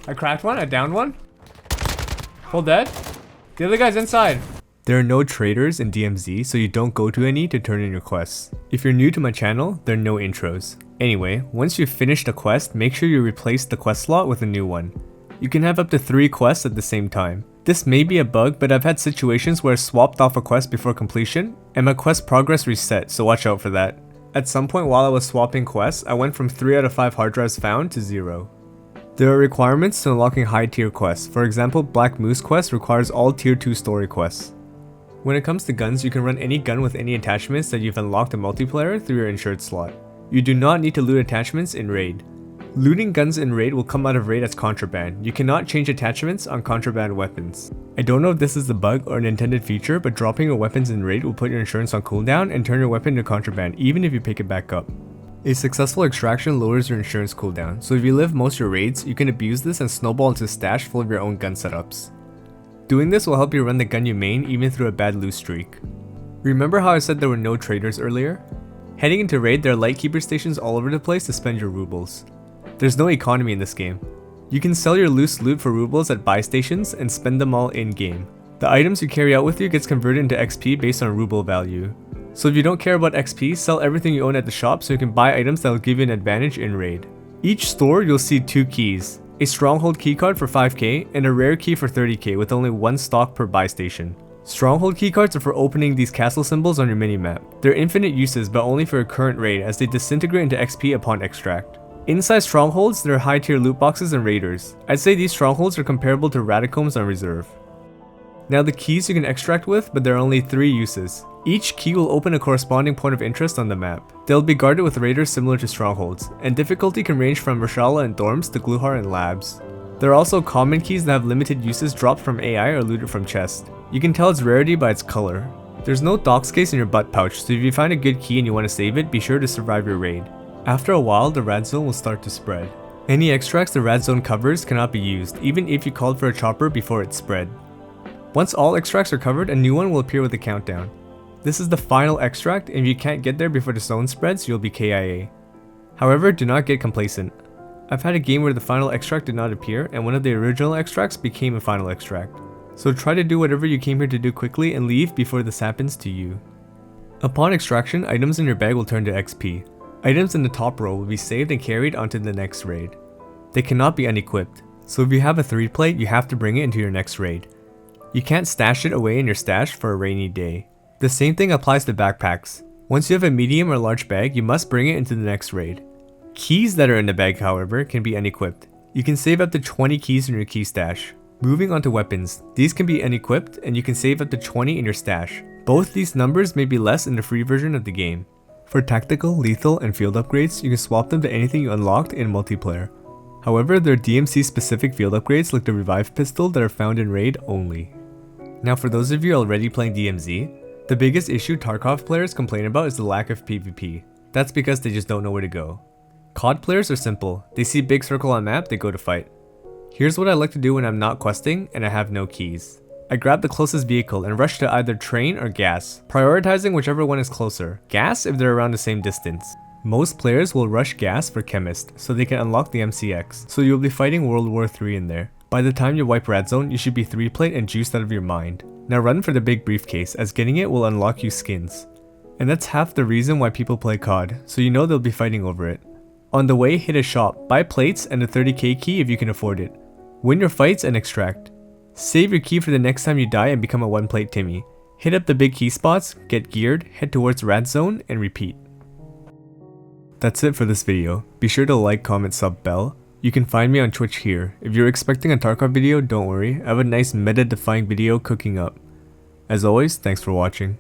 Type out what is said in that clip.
I cracked one, I downed one. Full dead. The other guy's inside. There are no traders in DMZ, so you don't go to any to turn in your quests. If you're new to my channel, there are no intros. Anyway, once you've finished a quest, make sure you replace the quest slot with a new one. You can have up to 3 quests at the same time. This may be a bug, but I've had situations where I swapped off a quest before completion, and my quest progress reset, so watch out for that. At some point while I was swapping quests, I went from 3 out of 5 hard drives found to 0. There are requirements to unlocking high tier quests. For example, Black Moose quest requires all tier 2 story quests. When it comes to guns, you can run any gun with any attachments that you've unlocked in multiplayer through your insured slot. You do not need to loot attachments in raid. Looting guns in raid will come out of raid as contraband. You cannot change attachments on contraband weapons. I don't know if this is a bug or an intended feature, but dropping your weapons in raid will put your insurance on cooldown and turn your weapon to contraband even if you pick it back up. A successful extraction lowers your insurance cooldown, so if you live most of your raids, you can abuse this and snowball into a stash full of your own gun setups. Doing this will help you run the gun you main even through a bad loot streak. Remember how I said there were no traders earlier? Heading into raid, there are lightkeeper stations all over the place to spend your rubles. There's no economy in this game. You can sell your loose loot for rubles at buy stations and spend them all in-game. The items you carry out with you gets converted into XP based on ruble value. So if you don't care about XP, sell everything you own at the shop so you can buy items that will give you an advantage in raid. Each store you'll see 2 keys. A stronghold keycard for 5k, and a rare key for 30k with only 1 stock per buy station. Stronghold keycards are for opening these castle symbols on your minimap. They're infinite uses but only for a current raid as they disintegrate into XP upon extract. Inside strongholds, there are high tier loot boxes and raiders. I'd say these strongholds are comparable to ratacombs on reserve. Now the keys you can extract with, but there are only 3 uses. Each key will open a corresponding point of interest on the map. They'll be guarded with raiders similar to strongholds, and difficulty can range from Reshala and Dorms to Gluhar and Labs. There are also common keys that have limited uses dropped from AI or looted from chest. You can tell its rarity by its color. There's no dox case in your butt pouch, so if you find a good key and you want to save it, be sure to survive your raid. After a while, the rad zone will start to spread. Any extracts the rad zone covers cannot be used, even if you called for a chopper before it spread. Once all extracts are covered, a new one will appear with a countdown. This is the final extract, and if you can't get there before the zone spreads, you'll be KIA. However, do not get complacent. I've had a game where the final extract did not appear, and one of the original extracts became a final extract. So try to do whatever you came here to do quickly and leave before this happens to you. Upon extraction, items in your bag will turn to XP. Items in the top row will be saved and carried onto the next raid. They cannot be unequipped, so if you have a 3 plate, you have to bring it into your next raid. You can't stash it away in your stash for a rainy day. The same thing applies to backpacks. Once you have a medium or large bag, you must bring it into the next raid. Keys that are in the bag, however, can be unequipped. You can save up to 20 keys in your key stash. Moving on to weapons, these can be unequipped and you can save up to 20 in your stash. Both these numbers may be less in the free version of the game. For tactical, lethal, and field upgrades, you can swap them to anything you unlocked in multiplayer. However, there are DMC specific field upgrades like the Revive Pistol that are found in raid only. Now for those of you already playing DMZ, the biggest issue Tarkov players complain about is the lack of PvP. That's because they just don't know where to go. COD players are simple. They see big circle on map, they go to fight. Here's what I like to do when I'm not questing and I have no keys. I grab the closest vehicle and rush to either train or gas, prioritizing whichever one is closer. Gas if they're around the same distance. Most players will rush gas for Chemist so they can unlock the MCX, so you'll be fighting World War III in there. By the time you wipe Rad Zone, you should be 3 plate and juiced out of your mind. Now run for the big briefcase, as getting it will unlock you skins. And that's half the reason why people play COD, so you know they'll be fighting over it. On the way, hit a shop, buy plates and a 30k key if you can afford it. Win your fights and extract. Save your key for the next time you die and become a 1 plate Timmy. Hit up the big key spots, get geared, head towards Rad Zone, and repeat. That's it for this video. Be sure to like, comment, sub, bell. You can find me on Twitch here. If you're expecting a Tarkov video, don't worry. I have a nice meta-defying video cooking up. As always, thanks for watching.